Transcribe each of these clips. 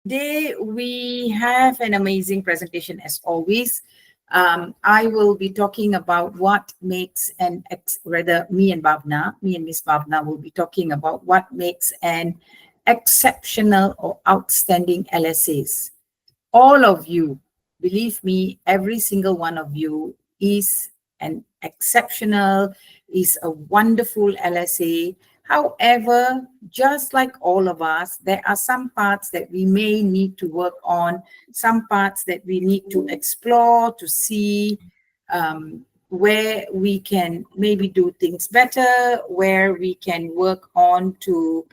Today we have an amazing presentation as always. I will be talking about what makes me and Miss Bhavna will be talking about what makes an exceptional or outstanding LSAs. All of you, believe me, every single one of you is an exceptional, is a wonderful LSA. However, just like all of us, there are some parts that we may need to work on, some parts that we need to explore to see where we can maybe do things better, where we can work on to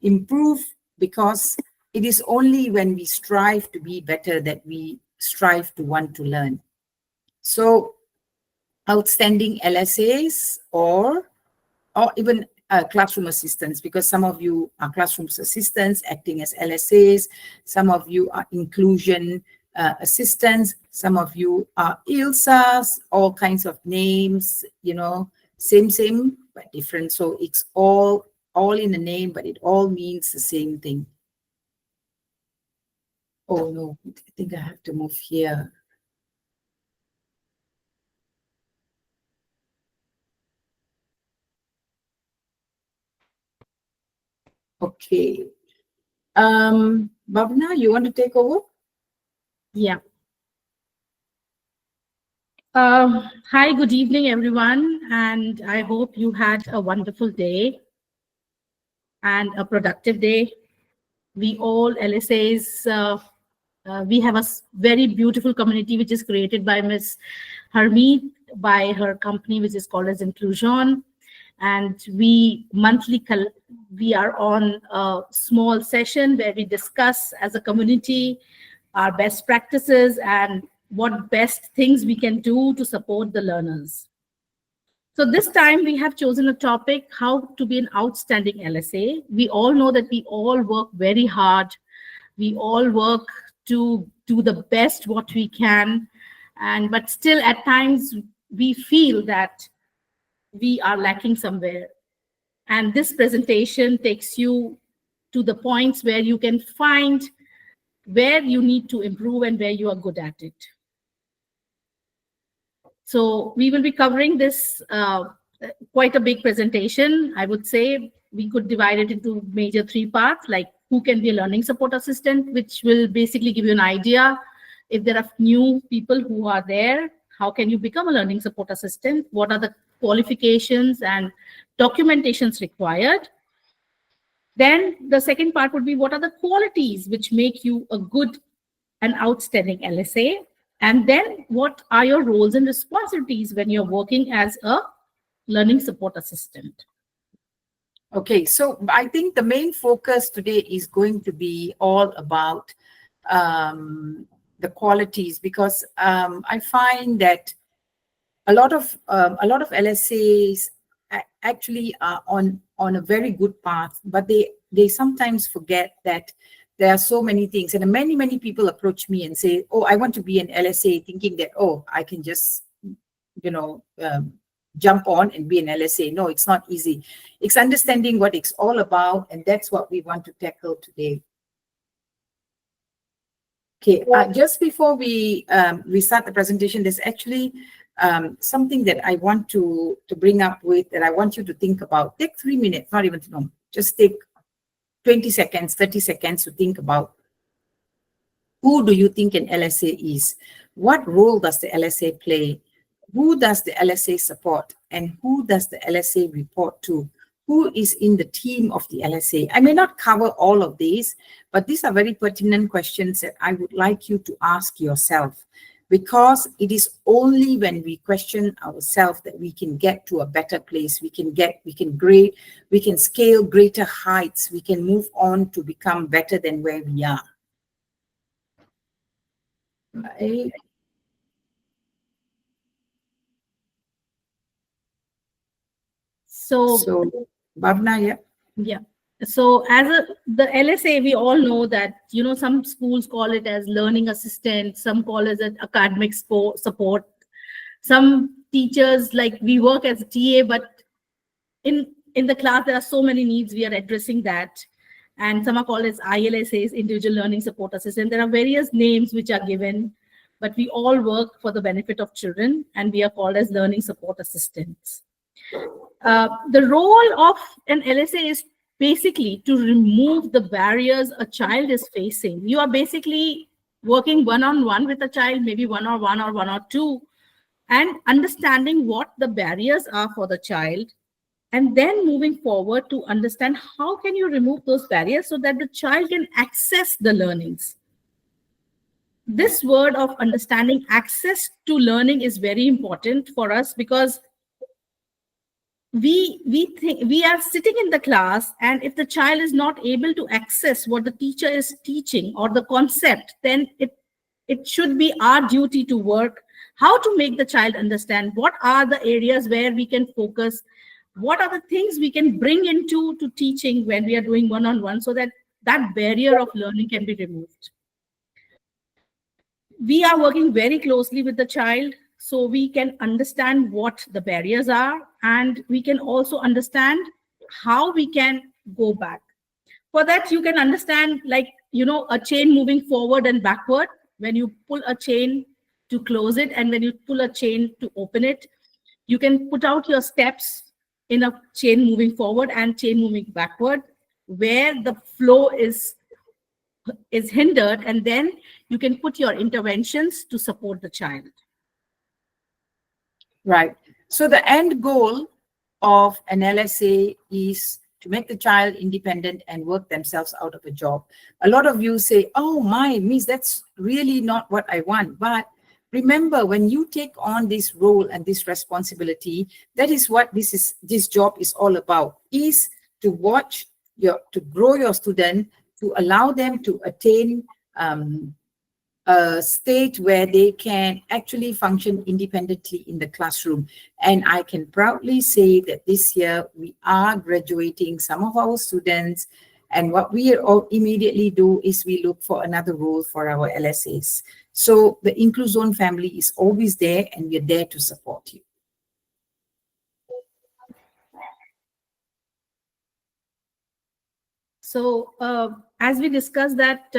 improve, because it is only when we strive to be better that we strive to want to learn. So outstanding LSAs or even classroom assistants, because some of you are classroom assistants acting as LSAs, some of you are inclusion assistants, some of you are ILSAs, all kinds of names, same but different. So it's all in the name, but it all means the same thing. Oh no, I think I have to move here. Okay. Bhavna, you want to take over? Yeah. Hi, good evening, everyone. And I hope you had a wonderful day and a productive day. We all LSAs, we have a very beautiful community which is created by Ms. Harmeet, by her company, which is called as Incluzun. And we are on a small session where we discuss as a community our best practices and what best things we can do to support the learners. So this time we have chosen a topic, how to be an outstanding LSA. We all know that we all work very hard. We all work to do the best what we can. But still at times we feel that we are lacking somewhere. And this presentation takes you to the points where you can find where you need to improve and where you are good at it. So we will be covering this quite a big presentation. I would say we could divide it into major 3 parts, like who can be a learning support assistant, which will basically give you an idea if there are new people who are there, how can you become a learning support assistant, what are the qualifications and documentations required. Then the second part would be what are the qualities which make you a good and outstanding LSA. And then what are your roles and responsibilities when you're working as a learning support assistant. Okay, so I think the main focus today is going to be all about the qualities, because I find that a lot of LSAs actually are on a very good path, but they sometimes forget that there are so many things. And many people approach me and say, oh, I want to be an LSA, thinking that, oh, I can just, jump on and be an LSA. No, it's not easy. It's understanding what it's all about, and that's what we want to tackle today. Okay, just before we start the presentation, there's actually something that I want to bring up with, that I want you to think about. Take 3 minutes, not even, no, just take 20 seconds, 30 seconds to think about, who do you think an LSA is? What role does the LSA play? Who does the LSA support? And who does the LSA report to? Who is in the team of the LSA? I may not cover all of these, but these are very pertinent questions that I would like you to ask yourself, because it is only when we question ourselves that we can get to a better place. We can scale greater heights. We can move on to become better than where we are. Right. So Bhavna, yeah. Yeah. So as the LSA, we all know that, some schools call it as learning assistant, some call it as academic support. Some teachers, like we work as a TA, but in the class, there are so many needs, we are addressing that. and some are called as ILSAs, individual learning support assistant. There are various names which are given, but we all work for the benefit of children, and we are called as learning support assistants. The role of an LSA is basically to remove the barriers a child is facing. You are basically working one-on-one with a child, maybe one-on-one or one-or-two, and understanding what the barriers are for the child, and then moving forward to understand how can you remove those barriers so that the child can access the learnings. This word of understanding access to learning is very important for us, because we think we are sitting in the class, and if the child is not able to access what the teacher is teaching or the concept, then it should be our duty to work how to make the child understand what are the areas where we can focus, what are the things we can bring into teaching when we are doing one-on-one, so that that barrier of learning can be removed. We are working very closely with the child, so we can understand what the barriers are, and we can also understand how we can go back. For that, you can understand, like, a chain moving forward and backward. When you pull a chain to close it, and when you pull a chain to open it, you can put out your steps in a chain moving forward and chain moving backward, where the flow is hindered, and then you can put your interventions to support the child. Right. So the end goal of an LSA is to make the child independent and work themselves out of a job. A lot of you say, oh my, Miss, that's really not what I want. But remember, when you take on this role and this responsibility, that is what this job is all about, is to grow your student, to allow them to attain a state where they can actually function independently in the classroom. And I can proudly say that this year we are graduating some of our students, and what we all immediately do is we look for another role for our LSAs. So the Incluzun family is always there, and we're there to support you. So as we discussed that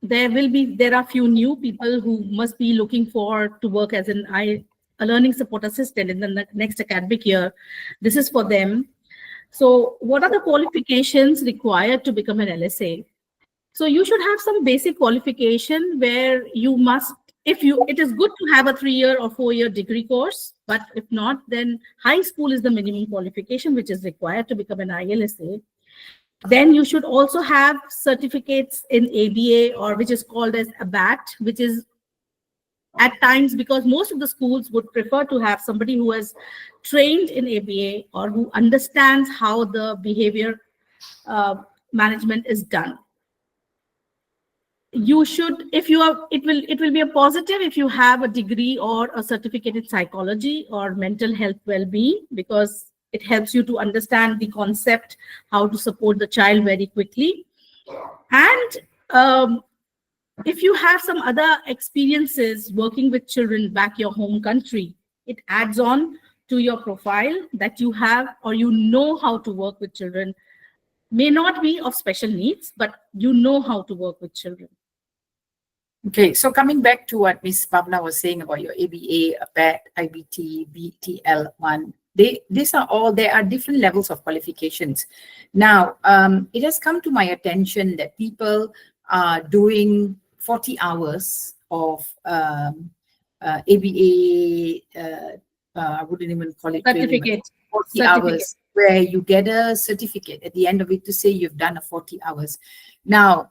there are few new people who must be looking to work as a learning support assistant in the next academic year. This is for them. So what are the qualifications required to become an LSA? So you should have some basic qualification where you must, it is good to have a 3-year or 4-year degree course, but if not, then high school is the minimum qualification which is required to become an ILSA. Then you should also have certificates in ABA, or which is called as ABAT, which is at times, because most of the schools would prefer to have somebody who has trained in ABA or who understands how the behavior management is done. You should, it will be a positive if you have a degree or a certificate in psychology or mental health well-being, because it helps you to understand the concept, how to support the child very quickly. And if you have some other experiences working with children back your home country, it adds on to your profile that you have, or you know how to work with children. May not be of special needs, but you know how to work with children. Okay, so coming back to what Ms. Bhavna was saying about your ABA, ABAT, IBT, BTL1, there are different levels of qualifications. Now, it has come to my attention that people are doing 40 hours of ABA, I wouldn't even call it certificate. 40 hours, where you get a certificate at the end of it to say you've done a 40 hours. Now,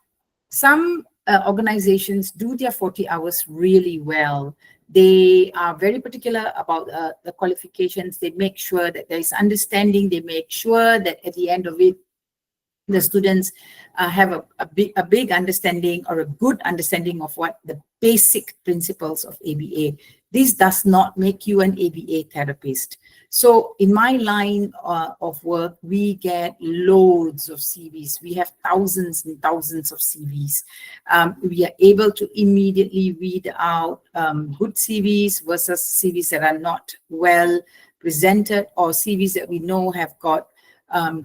some organizations do their 40 hours really well. They are very particular about the qualifications. They make sure that there is understanding. They make sure that at the end of it, the students have a big understanding or a good understanding of what the basic principles of ABA. This does not make you an ABA therapist. So in my line of work, we get loads of CVs. We have thousands and thousands of CVs. We are able to immediately weed out good CVs versus CVs that are not well presented, or CVs that we know have got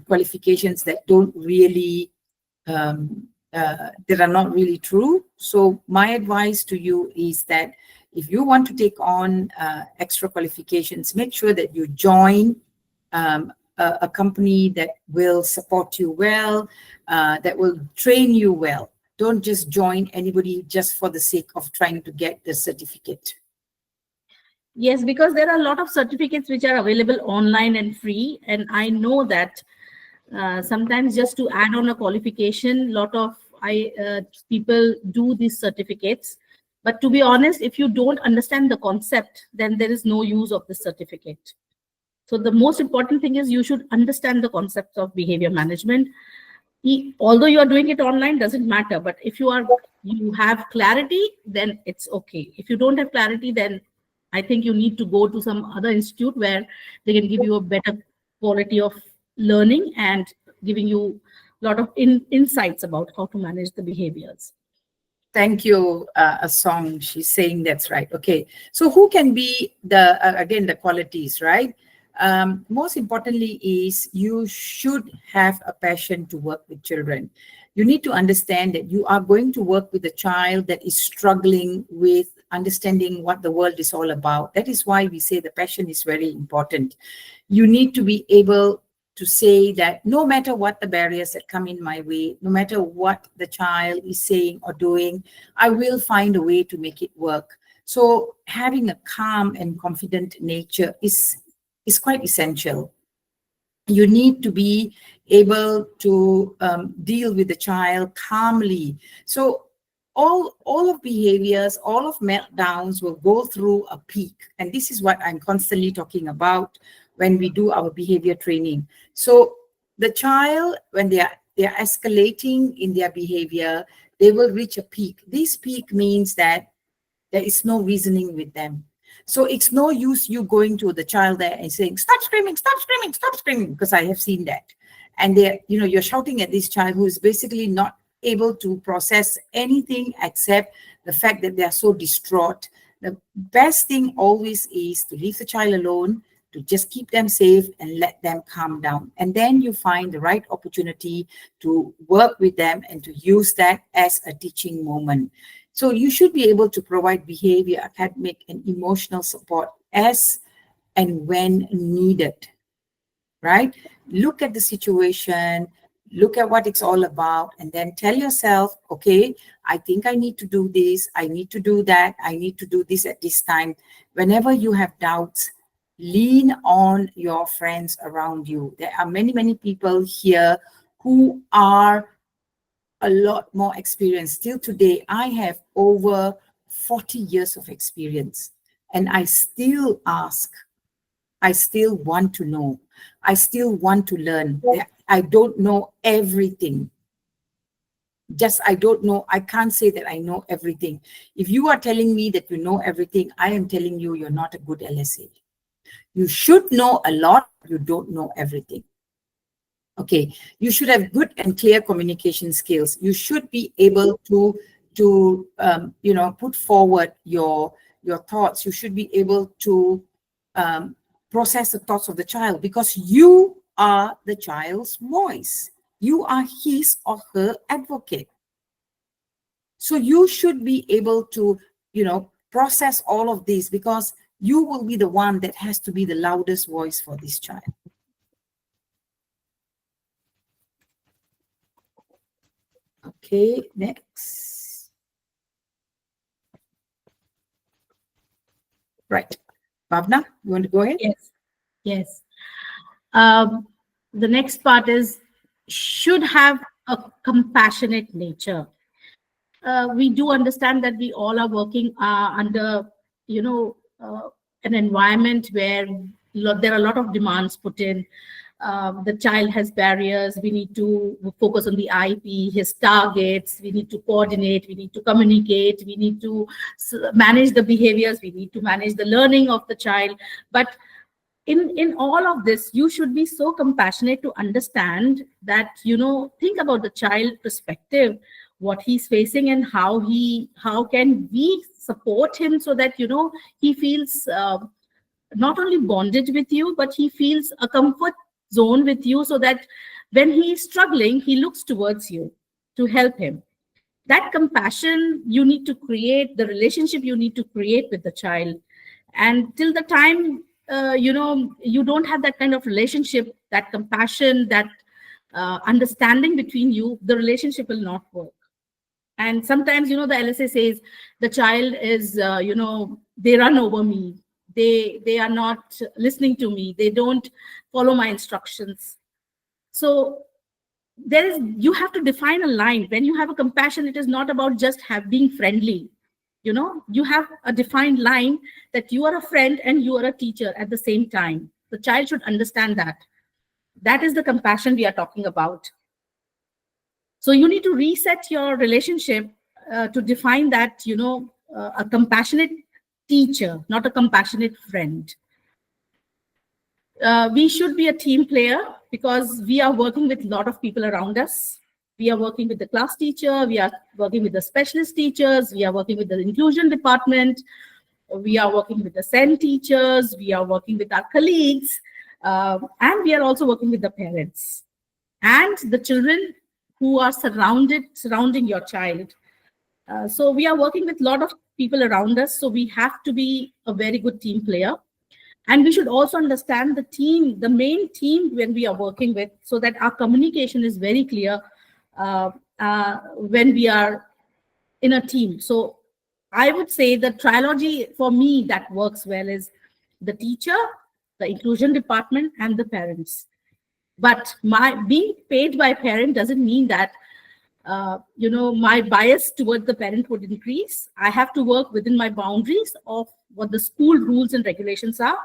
qualifications that don't really that are not really true. So my advice to you is that if you want to take on extra qualifications, make sure that you join a company that will support you well, that will train you well. Don't just join anybody just for the sake of trying to get the certificate. Yes, because there are a lot of certificates which are available online and free. And I know that sometimes just to add on a qualification, lot of people do these certificates. But to be honest, if you don't understand the concept, then there is no use of the certificate. So the most important thing is you should understand the concepts of behavior management. Although you are doing it online, doesn't matter. But if you have clarity, then it's okay. If you don't have clarity, then I think you need to go to some other institute where they can give you a better quality of learning and giving you a lot of insights about how to manage the behaviors. Thank you, a song. She's saying that's right. Okay. So who can be again, the qualities, right? Most importantly is you should have a passion to work with children. You need to understand that you are going to work with a child that is struggling with understanding what the world is all about. That is why we say the passion is very important. You need to be able to say that no matter what the barriers that come in my way, no matter what the child is saying or doing, I will find a way to make it work. So having a calm and confident nature is quite essential. You need to be able to deal with the child calmly. So all of behaviors, all of meltdowns will go through a peak. And this is what I'm constantly talking about when we do our behavior training. So the child, when they are escalating in their behavior, they will reach a peak. This peak means that there is no reasoning with them. So it's no use you going to the child there and saying, stop screaming, stop screaming, stop screaming, because I have seen that. And you're shouting at this child who is basically not able to process anything except the fact that they are so distraught. The best thing always is to leave the child alone, to just keep them safe and let them calm down. And then you find the right opportunity to work with them and to use that as a teaching moment. So you should be able to provide behavior, academic, and emotional support as and when needed, right? Look at the situation, look at what it's all about, and then tell yourself, okay, I think I need to do this, I need to do that, I need to do this at this time. Whenever you have doubts, lean on your friends around you. There are many, many people here who are a lot more experienced. Till today, I have over 40 years of experience, and I still ask. I still want to know. I still want to learn. I don't know everything. I don't know. I can't say that I know everything. If you are telling me that you know everything, I am telling you you're not a good LSA. You should know a lot, you don't know everything. Okay, you should have good and clear communication skills. You should be able to put forward your thoughts. You should be able to process the thoughts of the child, because you are the child's voice. You are his or her advocate. So you should be able to, process all of this, because you will be the one that has to be the loudest voice for this child. Okay, next. Right. Bhavna, you want to go ahead? Yes. The next part is should have a compassionate nature. We do understand that we all are working under, an environment where there are a lot of demands put in. The child has barriers. We need to focus on the IP, his targets. We need to coordinate. We need to communicate. We need to manage the behaviors. We need to manage the learning of the child. But in all of this, you should be so compassionate to understand that, think about the child perspective, what he's facing, and how can we support him so that, he feels not only bonded with you, but he feels a comfort zone with you, so that when he is struggling, he looks towards you. to help him. That compassion you need to create, the relationship you need to create with the child. And till the time, you don't have that kind of relationship, that compassion, that understanding between you, the relationship will not work. And sometimes, the LSA says the child is, they run over me. They are not listening to me. They don't follow my instructions. So you have to define a line. When you have a compassion, it is not about just being friendly. You have a defined line that you are a friend and you are a teacher at the same time. The child should understand that. That is the compassion we are talking about. So you need to reset your relationship to define that, a compassionate teacher, not a compassionate friend. We should be a team player because we are working with a lot of people around us. We are working with the class teacher, we are working with the specialist teachers, we are working with the inclusion department, we are working with the SEN teachers, we are working with our colleagues, and we are also working with the parents and the children who are surrounding your child. So we are working with a lot of people around us, so we have to be a very good team player. And we should also understand the team, the main team when we are working with, so that our communication is very clear when we are in a team. So I would say the trilogy for me that works well is the teacher, the inclusion department, and the parents. But my being paid by parent doesn't mean that my bias towards the parent would increase. I have to work within my boundaries of what the school rules and regulations are,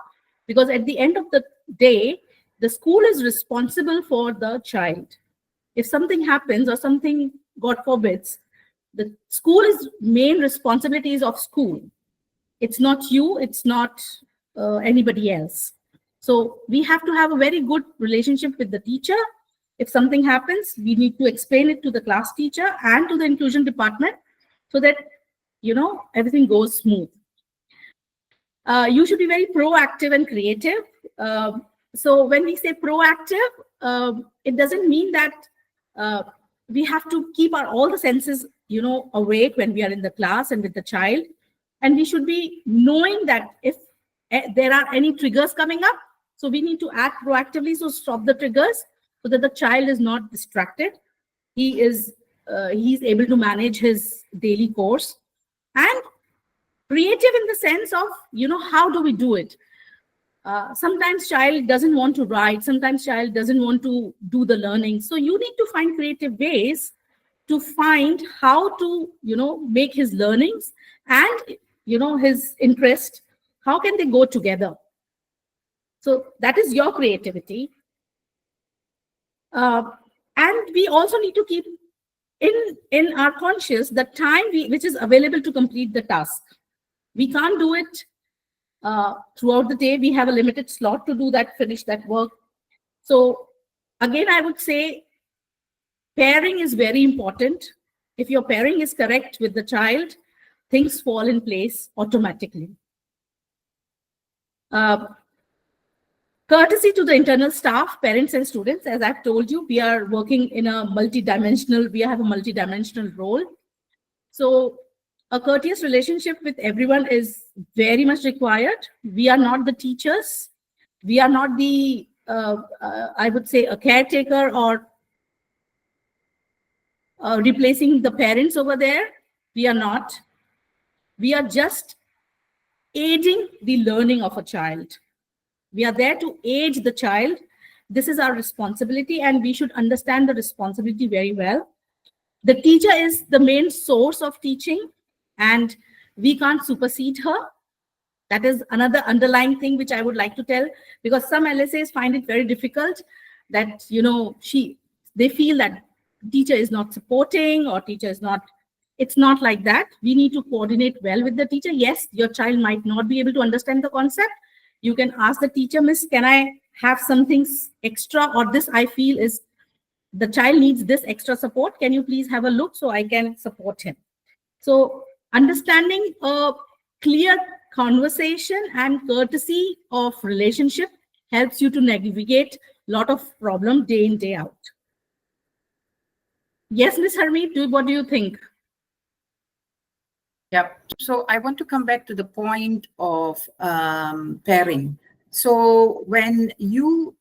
because at the end of the day, the school is responsible for the child. If something happens or something, God forbids, the school is main responsibilities of school. It's not you, it's not anybody else. So we have to have a very good relationship with the teacher. If something happens, we need to explain it to the class teacher and to the inclusion department so that, everything goes smooth. You should be very proactive and creative. So when we say proactive, it doesn't mean that we have to keep all the senses, awake when we are in the class and with the child. And we should be knowing that if there are any triggers coming up, so we need to act proactively, so stop the triggers so that the child is not distracted. He's able to manage his daily course. And creative in the sense of, how do we do it? Sometimes child doesn't want to write, sometimes child doesn't want to do the learning. So you need to find creative ways to find how to, make his learnings and, his interest, how can they go together? So that is your creativity. And we also need to keep in our conscious the time which is available to complete the task. We can't do it throughout the day. We have a limited slot to do that, finish that work. So again, I would say pairing is very important. If your pairing is correct with the child, things fall in place automatically. Courtesy to the internal staff, parents and students, as I've told you, we are working in a we have a multidimensional role. So a courteous relationship with everyone is very much required. We are not the teachers. We are not the, I would say, a caretaker or replacing the parents over there. We are not. We are just aiding the learning of a child. We are there to aid the child. This is our responsibility, and we should understand the responsibility very well. The teacher is the main source of teaching, and we can't supersede her. That is another underlying thing which I would like to tell, because some LSAs find it very difficult that, they feel that teacher is not supporting or teacher is not. It's not like that. We need to coordinate well with the teacher. Yes, your child might not be able to understand the concept. You can ask the teacher, Miss, can I have something extra, or this I feel is the child needs this extra support. Can you please have a look so I can support him? So understanding a clear conversation and courtesy of relationship helps you to navigate a lot of problem day in, day out. Yes, Ms. Harmeet, what do you think? Yep. So I want to come back to the point of pairing. So when you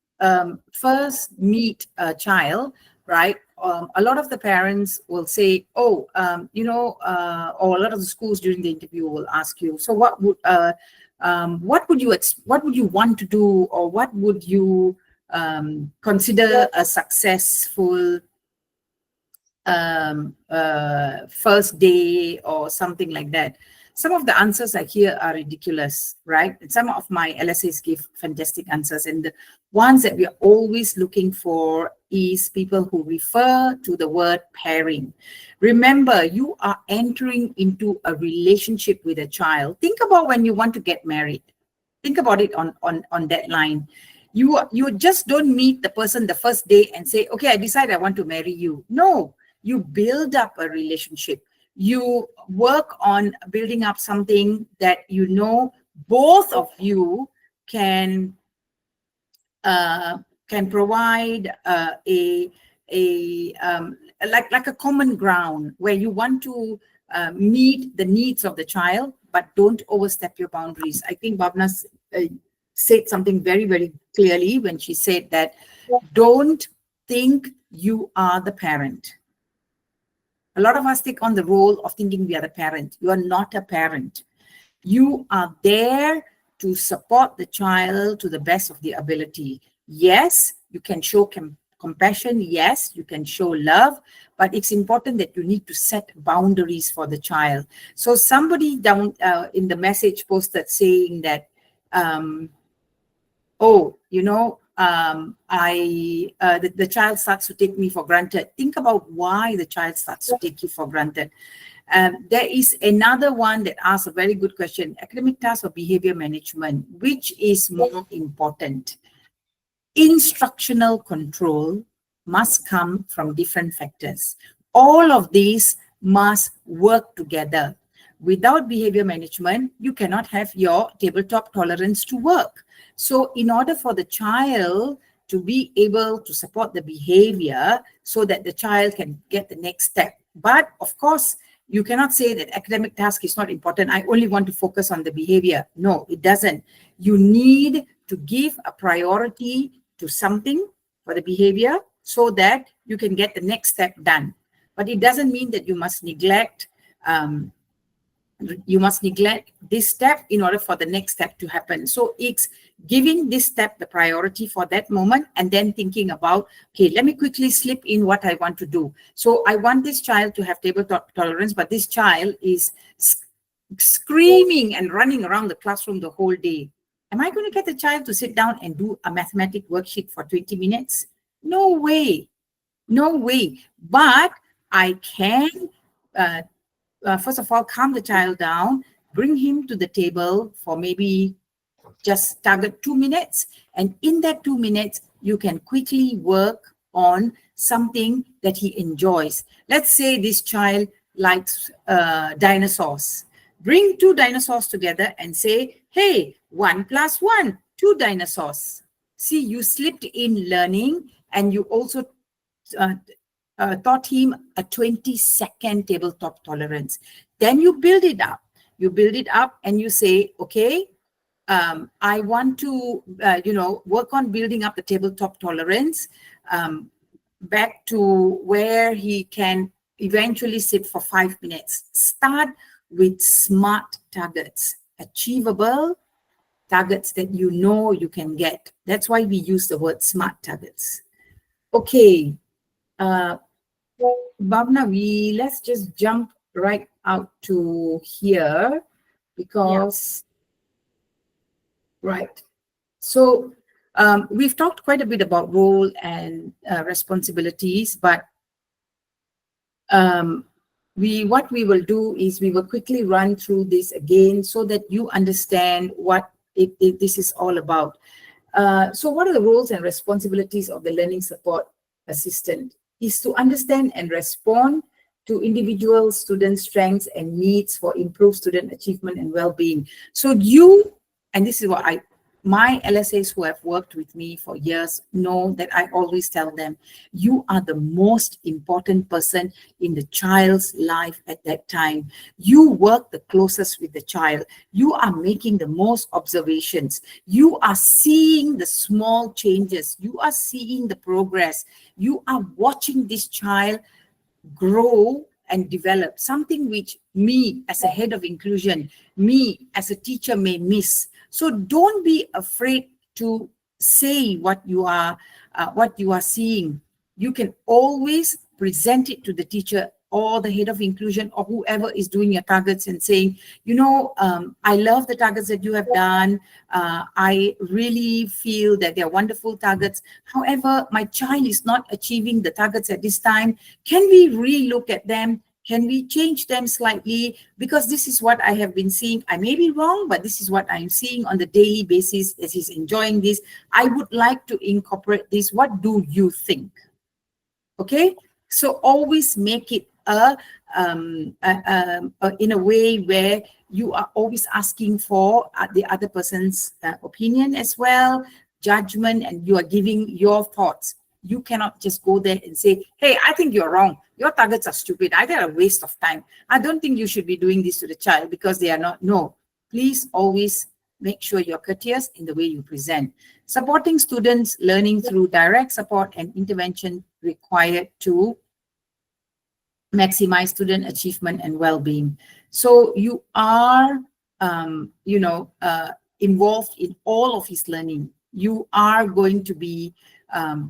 first meet a child, right, a lot of the parents will say, oh, or a lot of the schools during the interview will ask you, so what would you want to do, or what would you consider a successful first day or something like that? Some of the answers I hear are ridiculous, right? And some of my LSAs give fantastic answers. And the ones that we are always looking for is people who refer to the word pairing. Remember, you are entering into a relationship with a child. Think about when you want to get married. Think about it on that line. You just don't meet the person the first day and say, okay, I decide I want to marry you. No, you build up a relationship. You work on building up something that you know both of you can provide like a common ground where you want to meet the needs of the child, but don't overstep your boundaries. I think Bhavna said something very, very clearly when she said that don't think you are the parent. A lot of us take on the role of thinking we are the parent. You are not a parent. You are there to support the child to the best of the ability. Yes, you can show compassion. Yes, you can show love, but it's important that you need to set boundaries for the child. So somebody down in the message posted saying that, the child starts to take me for granted. Think about why the child starts to take you for granted. There is another one that asks a very good question: academic tasks or behavior management, which is more important? Instructional control must come from different factors. All of these must work together. Without behavior management, you cannot have your tabletop tolerance to work. So in order for the child to be able to support the behavior so that the child can get the next step. But of course, you cannot say that academic task is not important. I only want to focus on the behavior. No, it doesn't. You need to give a priority to something for the behavior so that you can get the next step done. But it doesn't mean that you must neglect this step in order for the next step to happen. So it's giving this step the priority for that moment and then thinking about, okay, let me quickly slip in what I want to do. So I want this child to have tabletop tolerance, but this child is screaming and running around the classroom the whole day. Am I going to get the child to sit down and do a mathematics worksheet for 20 minutes? No way. No way. But I can first of all, calm the child down, bring him to the table for maybe just target 2 minutes. And in that 2 minutes, you can quickly work on something that he enjoys. Let's say this child likes dinosaurs. Bring 2 dinosaurs together and say, hey, 1 + 1, 2 dinosaurs. See, you slipped in learning and you also taught him a 20-second tabletop tolerance. Then you build it up. You build it up and you say, okay, I want to, work on building up the tabletop tolerance back to where he can eventually sit for 5 minutes. Start with SMART targets, achievable targets that you know you can get. That's why we use the word SMART targets. Okay. Bhavna, let's just jump right out to here because, right. So we've talked quite a bit about role and responsibilities, but what we will do is we will quickly run through this again so that you understand what this is all about. So what are the roles and responsibilities of the learning support assistant? Is to understand and respond to individual student strengths and needs for improved student achievement and well-being. So and this is what my LSAs who have worked with me for years know that I always tell them, you are the most important person in the child's life at that time. You work the closest with the child. You are making the most observations. You are seeing the small changes. You are seeing the progress. You are watching this child grow and develop, something which me as a head of inclusion, me as a teacher may miss. So don't be afraid to say what you are seeing. You can always present it to the teacher or the head of inclusion or whoever is doing your targets and saying, I love the targets that you have done. I really feel that they're wonderful targets. However, my child is not achieving the targets at this time. Can we relook at them? Can we change them slightly? Because this is what I have been seeing. I may be wrong, but this is what I'm seeing on the daily basis as he's enjoying this. I would like to incorporate this. What do you think? Okay, so always make it in a way where you are always asking for the other person's opinion as well, judgment, and you are giving your thoughts. You cannot just go there and say, hey, I think you're wrong. Your targets are stupid. I think a waste of time. I don't think you should be doing this to the child because they are not. No, please always make sure you're courteous in the way you present. Supporting students learning through direct support and intervention required to maximize student achievement and well-being. So you are, involved in all of his learning. You are going to be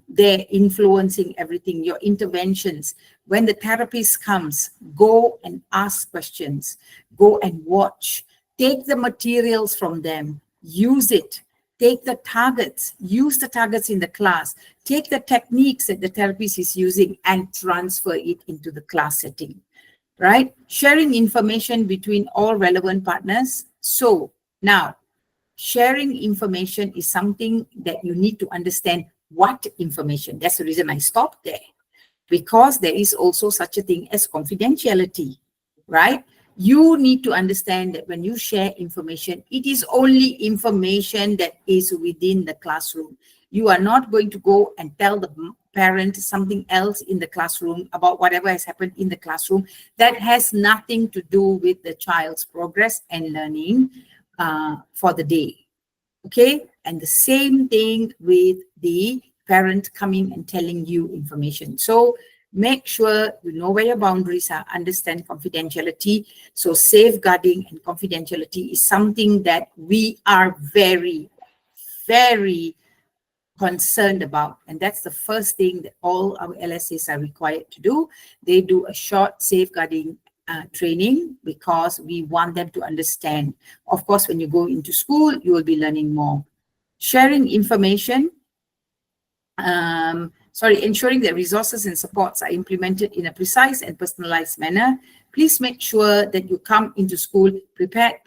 there influencing everything, your interventions. When the therapist comes, go and ask questions, go and watch, take the materials from them, use it. Take the targets, use the targets in the class, take the techniques that the therapist is using and transfer it into the class setting, right? Sharing information between all relevant partners. So now, sharing information is something that you need to understand what information. That's the reason I stopped there, because there is also such a thing as confidentiality, right? You need to understand that when you share information, it is only information that is within the classroom. You are not going to go and tell the parent something else in the classroom about whatever has happened in the classroom that has nothing to do with the child's progress and learning for the day. Okay? And the same thing with the parent coming and telling you information. So make sure you know where your boundaries are, understand confidentiality. So safeguarding and confidentiality is something that we are very, very concerned about. And that's the first thing that all our LSAs are required to do. They do a short safeguarding training because we want them to understand. Of course, when you go into school, you will be learning more. Sharing information, ensuring that resources and supports are implemented in a precise and personalized manner. Please make sure that you come into school prepared.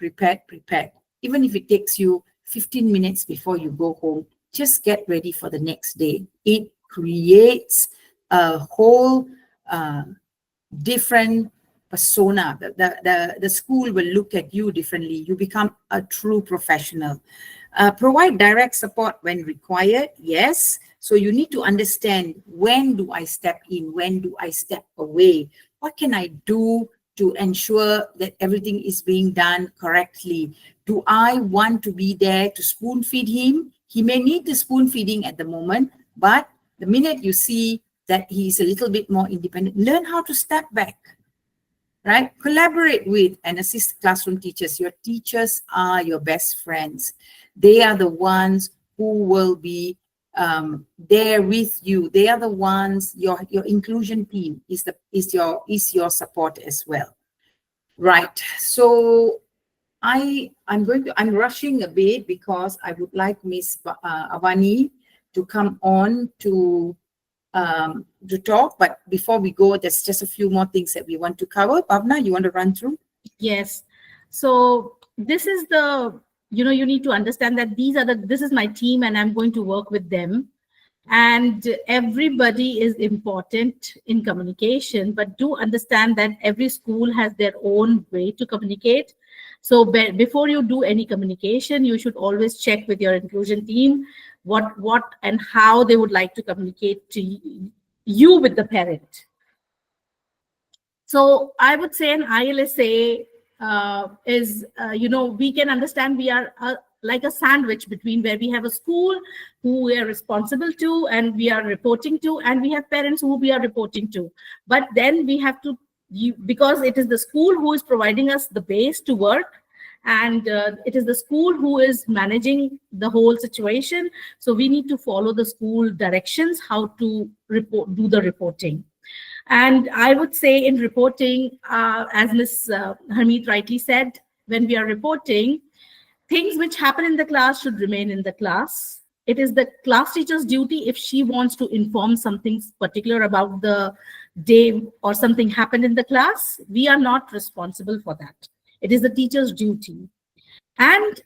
Even if it takes you 15 minutes before you go home, just get ready for the next day. It creates a whole different persona. The school will look at you differently. You become a true professional. Provide direct support when required, yes. So you need to understand, when do I step in? When do I step away? What can I do to ensure that everything is being done correctly? Do I want to be there to spoon feed him? He may need the spoon feeding at the moment, but the minute you see that he's a little bit more independent, learn how to step back, right? Collaborate with and assist classroom teachers. Your teachers are your best friends. They are the ones who will be there with you. They are the ones, your inclusion team is your support as well. Right. So I'm rushing a bit because I would like Miss Avani to come on to talk. But before we go, there's just a few more things that we want to cover. Bhavna, you want to run through? Yes. So this is the, you need to understand that this is my team and I'm going to work with them. And everybody is important in communication, but do understand that every school has their own way to communicate. So before you do any communication, you should always check with your inclusion team what and how they would like to communicate to you with the parent. So I would say an ILSA is, we can understand we are like a sandwich between where we have a school who we are responsible to and we are reporting to, and we have parents who we are reporting to. But then we have to, because it is the school who is providing us the base to work, and it is the school who is managing the whole situation. So we need to follow the school directions, how to do the reporting. And I would say in reporting, as Ms. Harmeet rightly said, when we are reporting, things which happen in the class should remain in the class. It is the class teacher's duty if she wants to inform something particular about the day or something happened in the class. We are not responsible for that. It is the teacher's duty. And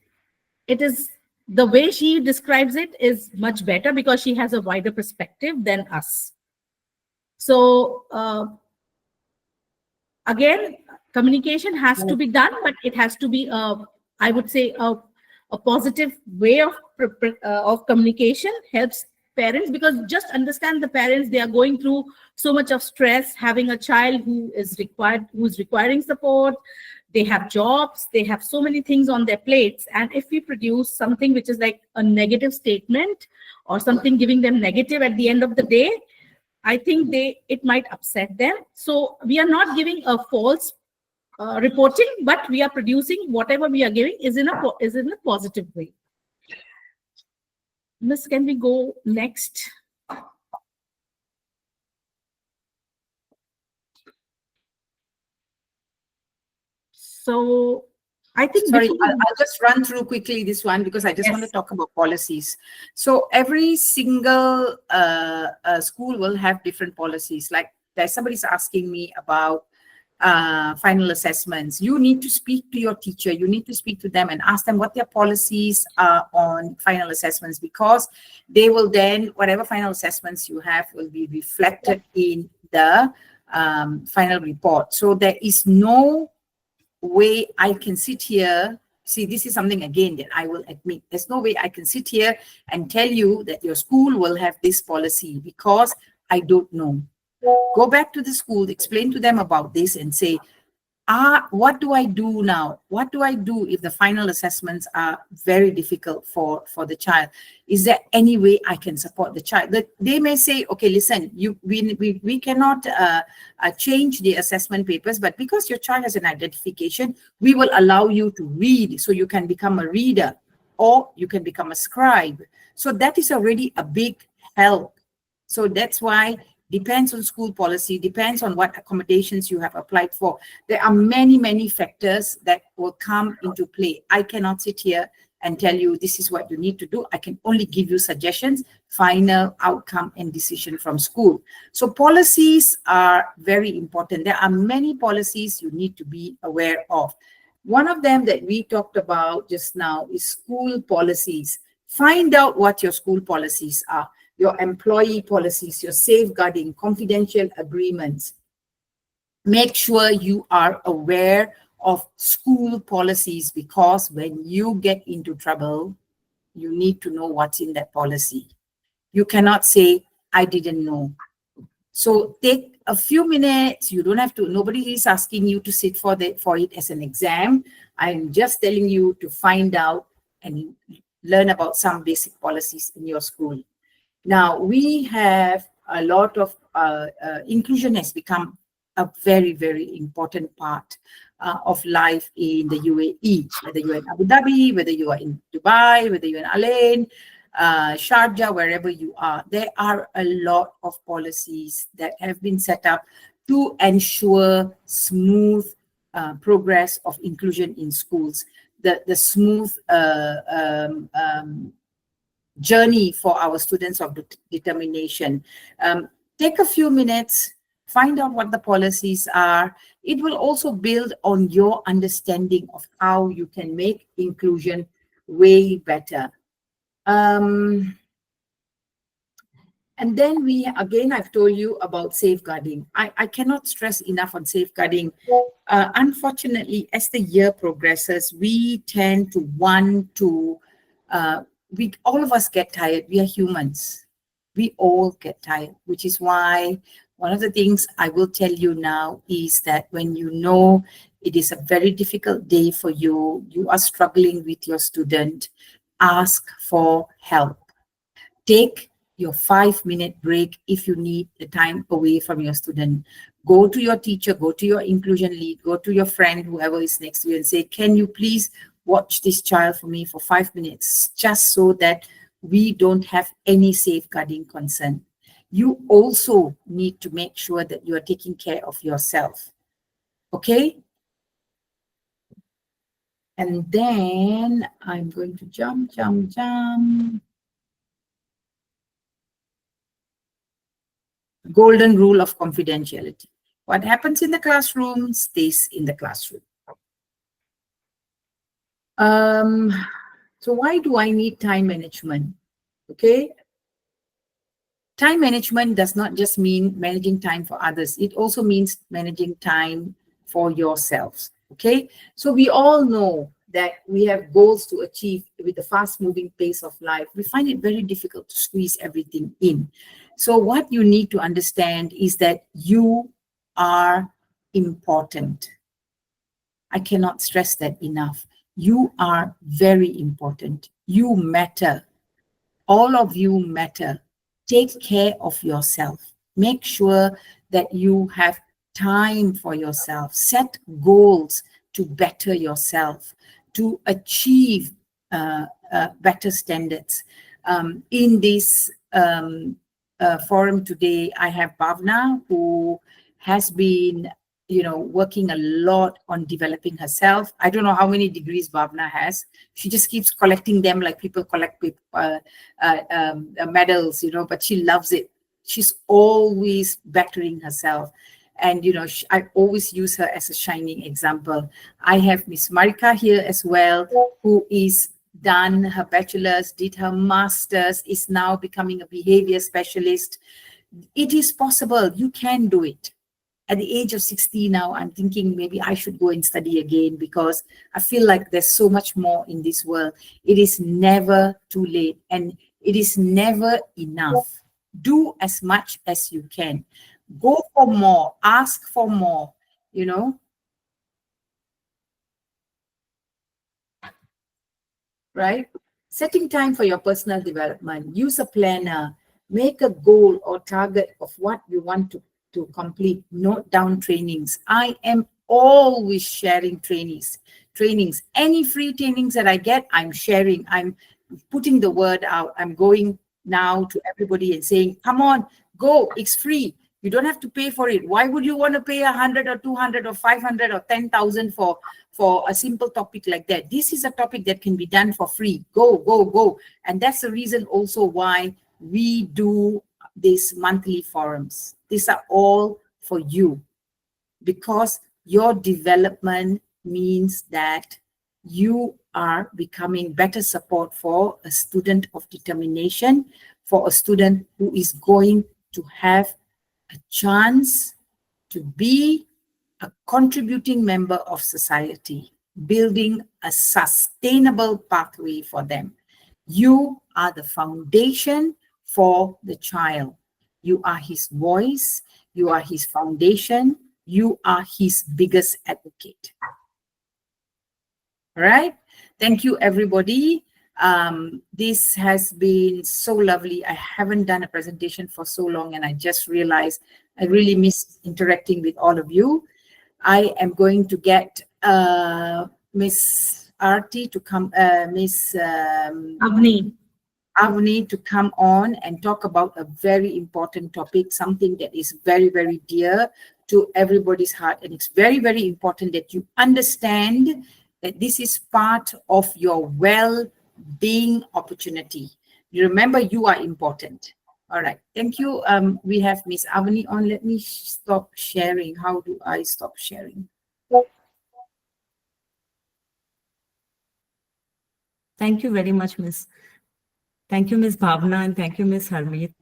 it is the way she describes it is much better because she has a wider perspective than us. So again, communication has to be done, but it has to be, I would say, a positive way of communication helps parents, because just understand the parents, they are going through so much of stress, having a child who is requiring support. They have jobs, they have so many things on their plates. And if we produce something which is like a negative statement or something giving them negative at the end of the day, I think it might upset them. So we are not giving a false reporting, but we are producing whatever we are giving is in a positive way. Miss, can we go next? So I think sorry, I'll just run through quickly this one because I just want to talk about policies. So every single school will have different policies. Like somebody's asking me about final assessments. You need to speak to your teacher. You need to speak to them and ask them what their policies are on final assessments, because they will then, whatever final assessments you have will be reflected in the final report. So there is no way I can sit here. See, this is something again that I will admit. There's no way I can sit here and tell you that your school will have this policy, because I don't know. Go back to the school, explain to them about this and say, what do I do now? What do I do if the final assessments are very difficult for the child? Is there any way I can support the child? That they may say, okay, listen, we cannot change the assessment papers, but because your child has an identification, we will allow you to read, so you can become a reader or you can become a scribe. So that is already a big help. So that's why depends on school policy, depends on what accommodations you have applied for. There are many, many factors that will come into play. I cannot sit here and tell you this is what you need to do. I can only give you suggestions, final outcome and decision from school. So policies are very important. There are many policies you need to be aware of. One of them that we talked about just now is school policies. Find out what your school policies are. Your employee policies, your safeguarding, confidential agreements. Make sure you are aware of school policies, because when you get into trouble, you need to know what's in that policy. You cannot say, I didn't know. So take a few minutes. You don't have to, nobody is asking you to sit for it as an exam. I'm just telling you to find out and learn about some basic policies in your school. Now, we have a lot of inclusion has become a very, very important part of life in the UAE, whether you're in Abu Dhabi, whether you are in Dubai, whether you're in Al Ain, Sharjah, wherever you are. There are a lot of policies that have been set up to ensure smooth progress of inclusion in schools, the smooth journey for our students of determination. Take a few minutes, find out what the policies are. It will also build on your understanding of how you can make inclusion way better. And And then I've told you about safeguarding. I cannot stress enough on safeguarding. Unfortunately, as the year progresses, we tend to want to, all of us get tired. We are humans. We all get tired, which is why one of the things I will tell you now is that when you know it is a very difficult day for you, you are struggling with your student, ask for help. Take your 5-minute break if you need the time away from your student. Go to your teacher, go to your inclusion lead, go to your friend, whoever is next to you, and say, can you please watch this child for me for 5 minutes, just so that we don't have any safeguarding concern. You also need to make sure that you are taking care of yourself. Okay? And then I'm going to jump. Golden rule of confidentiality. What happens in the classroom stays in the classroom. So why do I need time management? Okay. Time management does not just mean managing time for others. It also means managing time for yourselves. Okay. So we all know that we have goals to achieve with the fast-moving pace of life. We find it very difficult to squeeze everything in. So what you need to understand is that you are important. I cannot stress that enough. You are very important. You matter. All of you matter. Take care of yourself. Make sure that you have time for yourself. Set goals to better yourself, to achieve better standards. In this forum today, I have Bhavna, who has been working a lot on developing herself. I don't know how many degrees Bhavna has. She just keeps collecting them like people collect medals, but she loves it. She's always bettering herself. And, I always use her as a shining example. I have Miss Marika here as well, who is done her bachelor's, did her master's, is now becoming a behavior specialist. It is possible. You can do it. At the age of 60 now, I'm thinking maybe I should go and study again, because I feel like there's so much more in this world. It is never too late, and it is never enough. Do as much as you can. Go for more, ask for more, right? Setting time for your personal development. Use a planner. Make a goal or target of what you want to complete. Note down trainings. I am always sharing trainings. Any free trainings that I get, I'm sharing. I'm putting the word out. I'm going now to everybody and saying, come on, go, it's free. You don't have to pay for it. Why would you want to pay 100 or 200 or 500 or 10,000 for a simple topic like that? This is a topic that can be done for free. Go. And that's the reason also why we do these monthly forums. These are all for you, because your development means that you are becoming better support for a student of determination, for a student who is going to have a chance to be a contributing member of society, building a sustainable pathway for them. You are the foundation for the child. You are his voice. You are his foundation. You are his biggest advocate. All right. Thank you, everybody. This has been so lovely. I haven't done a presentation for so long, and I just realized I really miss interacting with all of you. I am going to get Miss Arti to come, Miss Avni to come on and talk about a very important topic, something that is very, very dear to everybody's heart. And it's very, very important that you understand that this is part of your well-being opportunity. You remember, you are important. All right. Thank you. We have Miss Avni on. Let me stop sharing. How do I stop sharing? Thank you very much, Miss. Thank you, Miss Bhavna, and thank you, Miss Harmeet.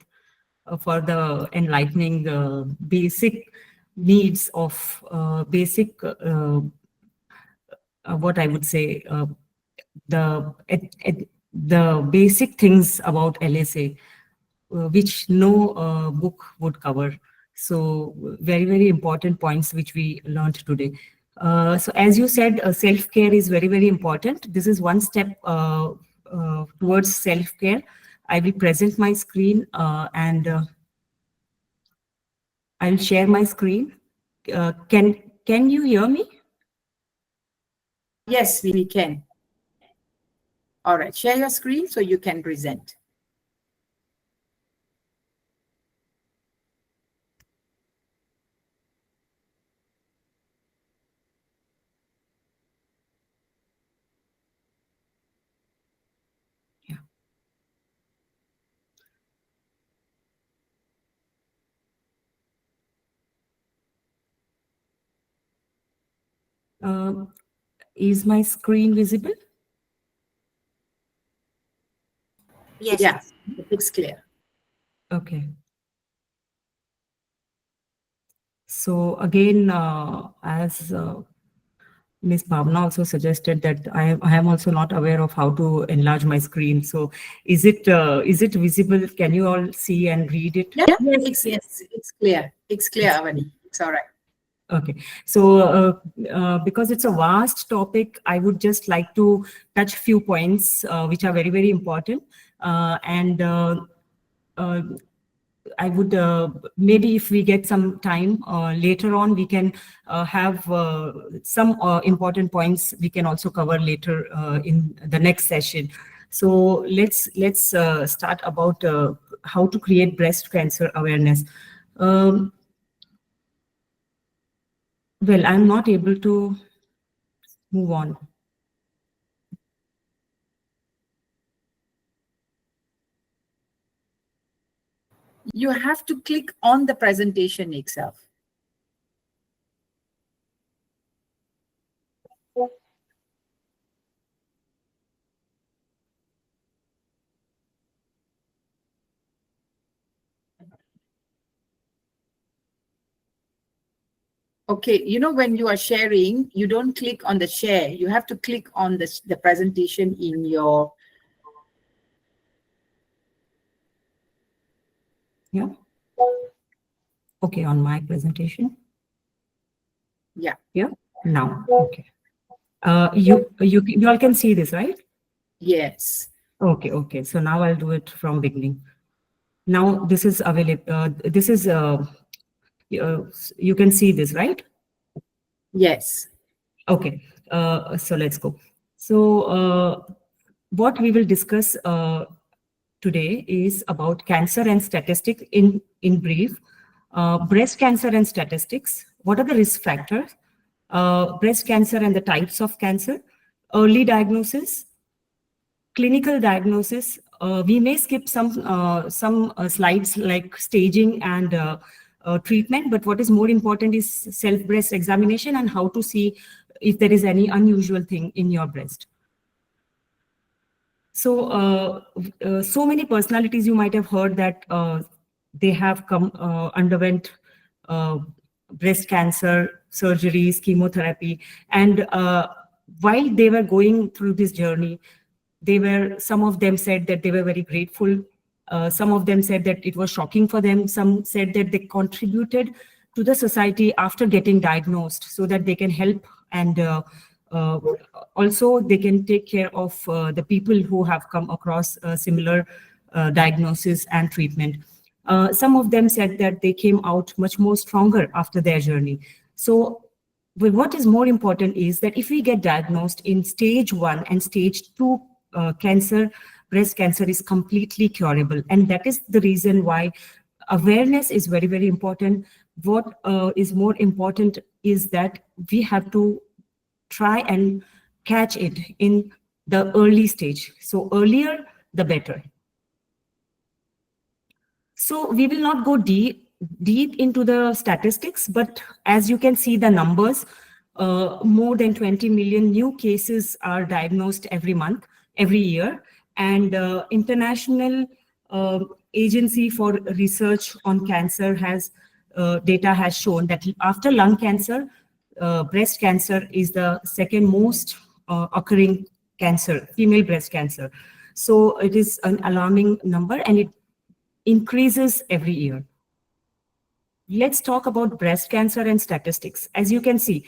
for the enlightening basic needs of what I would say, the basic things about LSA, which no book would cover. So very, very important points which we learned today. So as you said, self-care is very, very important. This is one step towards self-care. I will present my screen and I'll share my screen. Can you hear me? Yes, we can. All right, share your screen so you can present. Is my screen visible? Yes. Yeah, it looks clear. Okay. So again, as Ms. Bhavna also suggested that I am also not aware of how to enlarge my screen. So is it visible? Can you all see and read it? Yeah, Yes, yes. it's clear. It's clear, Avani. It's all right. Okay, so because it's a vast topic, I would just like to touch few points which are very, very important. I would maybe if we get some time later on, we can have some important points we can also cover later in the next session. So let's start about how to create breast cancer awareness. Well, I'm not able to move on. You have to click on the presentation itself. Okay, you know, when you are sharing, you don't click on the share. You have to click on the presentation in your... Yeah. Okay, on my presentation. Yeah. Yeah. Now. Okay. You all can see this, right? Yes. Okay. Okay. So now I'll do it from beginning. Now this is available. This is you can see this, right? Yes. Okay. So let's go. So what we will discuss today is about cancer and statistics in brief. Breast cancer and statistics. What are the risk factors? Breast cancer and the types of cancer. Early diagnosis. Clinical diagnosis. We may skip some slides like staging and treatment, but what is more important is self-breast examination and how to see if there is any unusual thing in your breast. So, so many personalities you might have heard that they have underwent breast cancer surgeries, chemotherapy, and while they were going through this journey, some of them said that they were very grateful. Some of them said that it was shocking for them. Some said that they contributed to the society after getting diagnosed so that they can help and also they can take care of the people who have come across similar diagnosis and treatment. Some of them said that they came out much more stronger after their journey. So but what is more important is that if we get diagnosed in stage 1 and stage 2 cancer, breast cancer is completely curable. And that is the reason why awareness is very, very important. What is more important is that we have to try and catch it in the early stage. So earlier, the better. So we will not go deep into the statistics, but as you can see the numbers, more than 20 million new cases are diagnosed every month, every year. And international Agency for Research on Cancer has data has shown that after lung cancer, breast cancer is the second most occurring cancer, female breast cancer. So it is an alarming number and it increases every year. Let's talk about breast cancer and statistics. As you can see,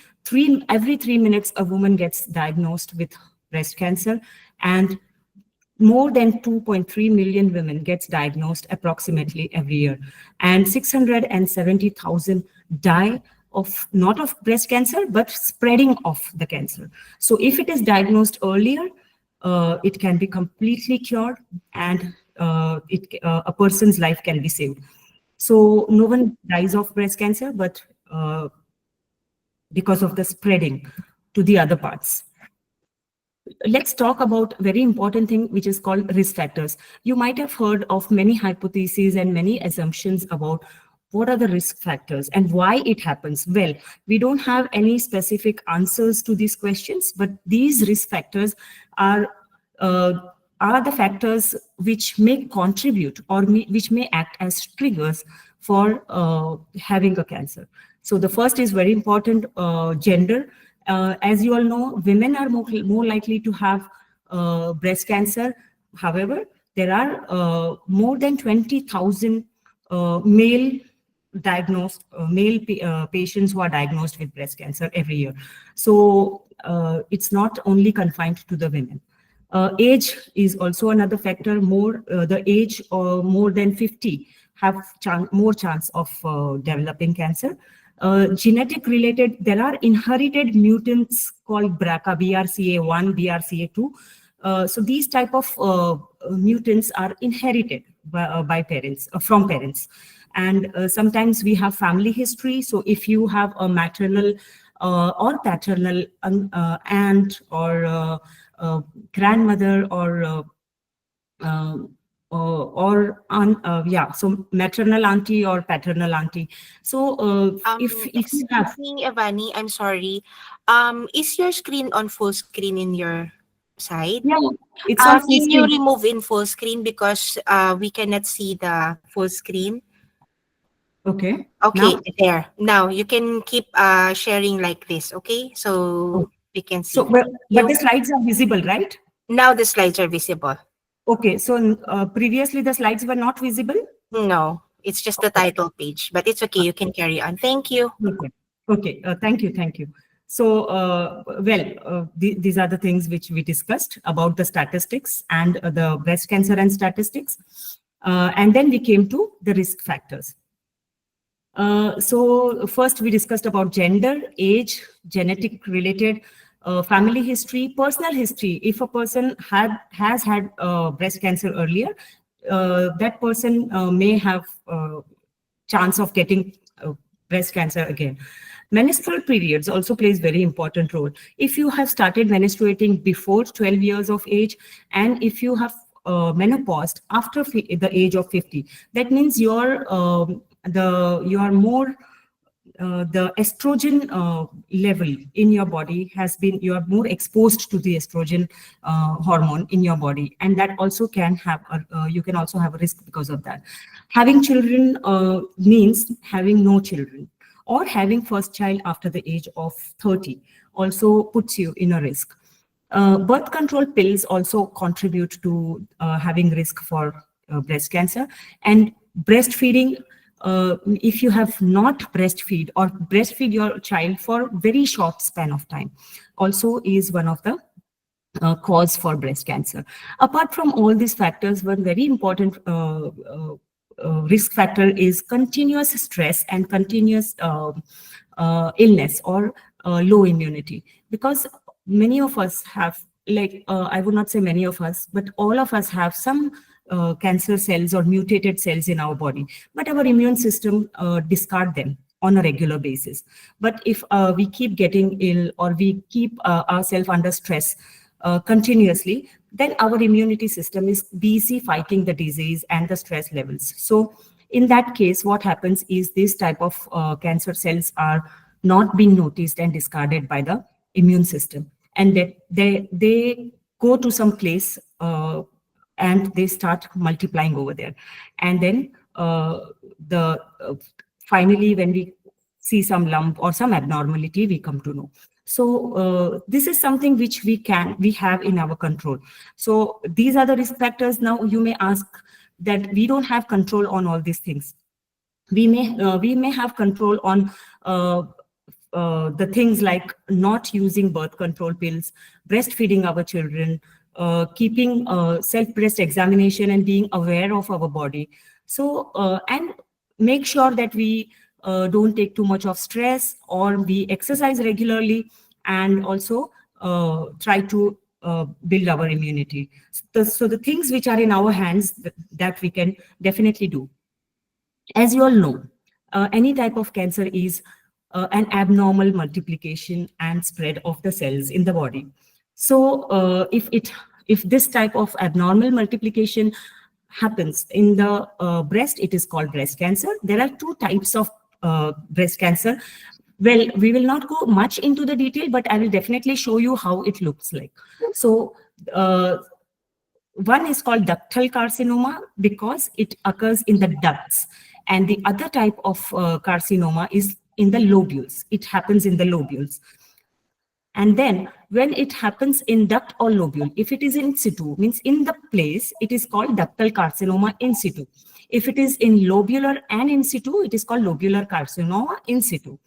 every 3 minutes, a woman gets diagnosed with breast cancer, and more than 2.3 million women gets diagnosed approximately every year. And 670,000 die of, not of breast cancer, but spreading of the cancer. So if it is diagnosed earlier, it can be completely cured and a person's life can be saved. So no one dies of breast cancer, but because of the spreading to the other parts. Let's talk about a very important thing, which is called risk factors. You might have heard of many hypotheses and many assumptions about what are the risk factors and why it happens. Well, we don't have any specific answers to these questions, but these risk factors are the factors which may contribute or which may act as triggers for having a cancer. So the first is very important, gender. As you all know, women are more likely to have breast cancer. However, there are more than 20,000 male patients who are diagnosed with breast cancer every year. So it's not only confined to the women. Age is also another factor. The age more than 50 have more chance of developing cancer. Genetic related, there are inherited mutants called BRCA, BRCA1, BRCA2. So these type of mutants are inherited by parents, from parents. And sometimes we have family history. So if you have a maternal or paternal aunt or grandmother or so maternal auntie or paternal auntie. So if you have, Excuse me, Avani, I'm sorry. Is your screen on full screen in your side? yeah, it's on full Can you screen. remove in full screen because we cannot see the full screen? Okay. Okay, Now, there. Now you can keep sharing like this. Okay, so we can see. so but the slides are visible, right? Now the slides are visible. Okay. So previously the slides were not visible. No, it's just the title page, but it's okay. You can carry on. Thank you. Okay. Okay. Thank you. Thank you. So, these are the things which we discussed about the statistics and the breast cancer and statistics. And then we came to the risk factors. So first we discussed about gender, age, genetic related, family history, personal history. If a person has had breast cancer earlier, that person may have chance of getting breast cancer again. Menstrual periods also plays very important role. If you have started menstruating before 12 years of age, and if you have menopaused after the age of 50, that means you are more the estrogen level in your body has been, you are more exposed to the estrogen hormone in your body, and that also can have you can also have a risk because of that. Having children means having no children, or having first child after the age of 30 also puts you in a risk. Birth control pills also contribute to having risk for breast cancer. And breastfeeding, if you have not breastfeed or breastfeed your child for very short span of time, also is one of the cause for breast cancer. Apart from all these factors, one very important risk factor is continuous stress and continuous illness or low immunity, because many of us have, like I would not say many of us, but all of us have some cancer cells or mutated cells in our body, but our immune system discard them on a regular basis. But if we keep getting ill or we keep ourselves under stress continuously, then our immunity system is busy fighting the disease and the stress levels. So in that case, what happens is this type of cancer cells are not being noticed and discarded by the immune system, and they go to some place and they start multiplying over there. And then finally, when we see some lump or some abnormality, we come to know. So this is something which we have in our control. So these are the risk factors. Now you may ask that we don't have control on all these things. We may have control on the things like not using birth control pills, breastfeeding our children, keeping self-breast examination and being aware of our body. So and make sure that we don't take too much of stress, or we exercise regularly, and also try to build our immunity. So the things which are in our hands that we can definitely do. As you all know, any type of cancer is an abnormal multiplication and spread of the cells in the body. So if this type of abnormal multiplication happens in the breast, it is called breast cancer. There are two types of breast cancer. Well, we will not go much into the detail, but I will definitely show you how it looks like. So one is called ductal carcinoma because it occurs in the ducts, and the other type of carcinoma is in the lobules. It happens in the lobules. And then when it happens in duct or lobule, if it is in situ, means in the place, it is called ductal carcinoma in situ. If it is in lobular and in situ, it is called lobular carcinoma in situ.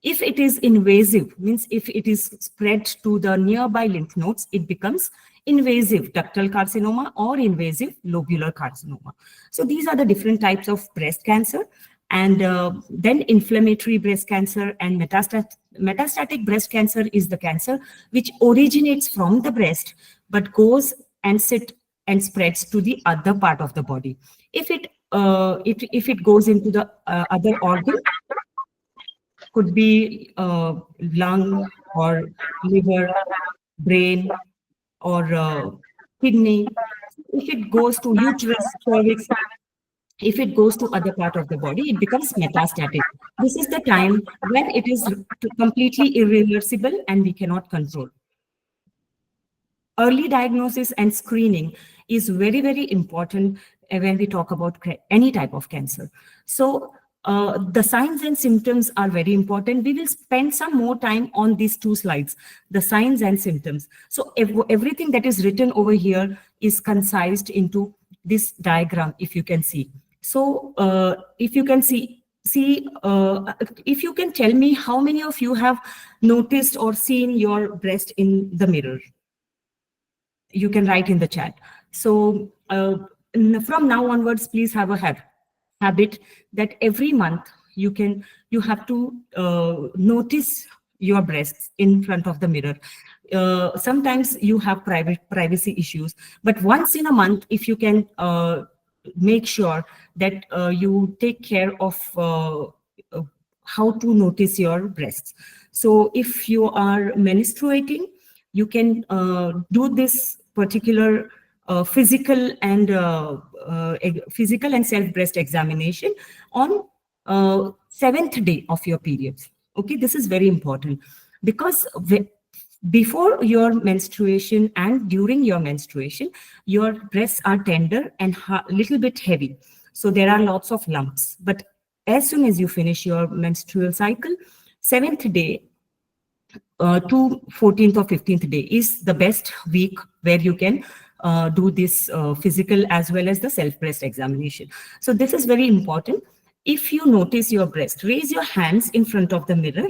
If it is invasive, means if it is spread to the nearby lymph nodes, it becomes invasive ductal carcinoma or invasive lobular carcinoma. So these are the different types of breast cancer. And then inflammatory breast cancer and metastatic breast cancer is the cancer which originates from the breast, but goes and spreads to the other part of the body. If it goes into the other organ, could be lung or liver, brain, or kidney. If it goes to uterus, cervix, if it goes to other part of the body, it becomes metastatic. This is the time when it is completely irreversible and we cannot control. Early diagnosis and screening is very, very important when we talk about any type of cancer. So the signs and symptoms are very important. We will spend some more time on these two slides, the signs and symptoms. So everything that is written over here is concised into this diagram, if you can see. So if you can if you can tell me how many of you have noticed or seen your breast in the mirror. You can write in the chat. So from now onwards, please have a habit that every month you have to notice your breasts in front of the mirror. Sometimes you have privacy issues, but once in a month, if you can make sure that you take care of how to notice your breasts. So if you are menstruating, you can do this particular physical and self-breast examination on 7th day of your periods. Okay, this is very important because before your menstruation and during your menstruation, your breasts are tender and a little bit heavy. So there are lots of lumps. But as soon as you finish your menstrual cycle, 7th day to 14th or 15th day is the best week where you can do this physical as well as the self-breast examination. So this is very important. If you notice your breast, raise your hands in front of the mirror.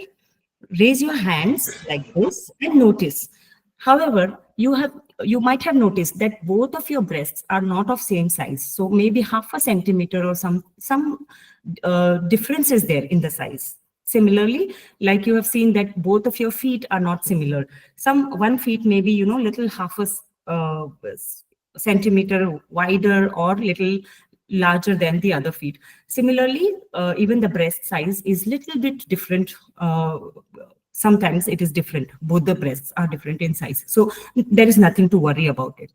Raise your hands like this and notice. However, you might have noticed that both of your breasts are not of same size. So maybe half a centimeter or some differences there in the size. Similarly, like you have seen that both of your feet are not similar. One feet may be, little half a centimeter wider or little larger than the other feet. Similarly, even the breast size is little bit different. Sometimes it is different. Both the breasts are different in size. So there is nothing to worry about it.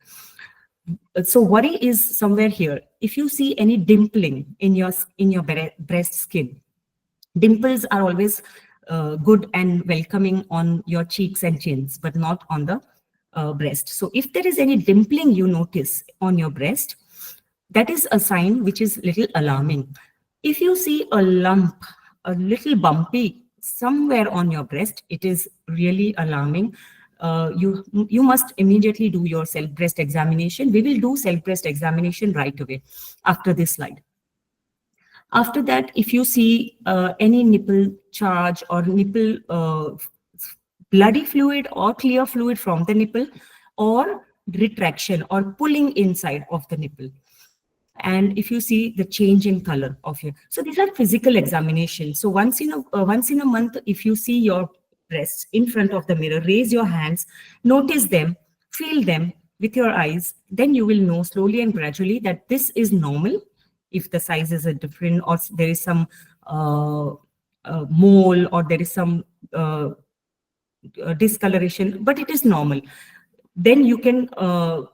So worry is somewhere here. If you see any dimpling in your breast skin, dimples are always good and welcoming on your cheeks and chins, but not on the breast. So if there is any dimpling you notice on your breast, that is a sign which is little alarming. If you see a lump, a little bumpy somewhere on your breast, it is really alarming. You must immediately do your self-breast examination. We will do self-breast examination right away after this slide. After that, if you see any nipple charge or nipple bloody fluid or clear fluid from the nipple, or retraction or pulling inside of the nipple, and if you see the change in color of your, so these are physical examinations. So once in a month, if you see your breasts in front of the mirror, raise your hands, notice them, feel them with your eyes, then you will know slowly and gradually that this is normal. If the sizes are different, or there is some mole, or there is some discoloration, but it is normal, then you can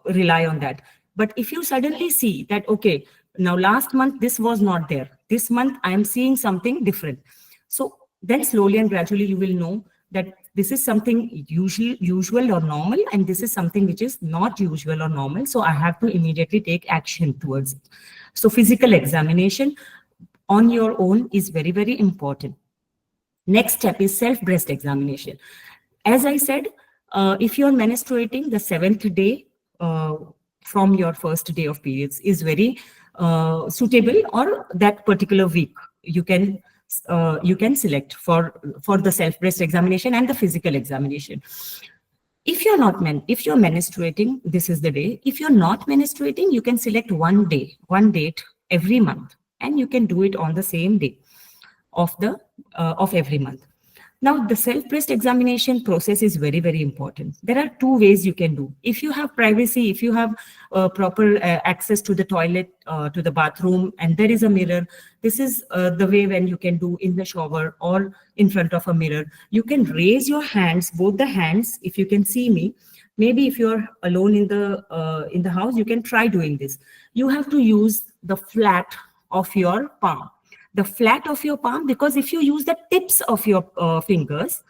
rely on that. But if you suddenly see that, okay, now last month this was not there, this month I am seeing something different, so then slowly and gradually you will know that this is something usual or normal, and this is something which is not usual or normal, so I have to immediately take action towards it. So physical examination on your own is very, very important. Next step is self-breast examination. As I said, if you are menstruating, the 7th day from your first day of periods is very suitable, or that particular week you can select for the self-breast examination and the physical examination. If you're menstruating, this is the day. If you're not menstruating, you can select one date every month, and you can do it on the same day of every month. Now, the self-breast examination process is very, very important. There are two ways you can do. If you have privacy, if you have proper access to the toilet, to the bathroom, and there is a mirror, this is the way when you can do in the shower or in front of a mirror. You can raise your hands, both the hands, if you can see me. Maybe if you're alone in the house, you can try doing this. You have to use the flat of your palm. The flat of your palm, because if you use the tips of your fingers,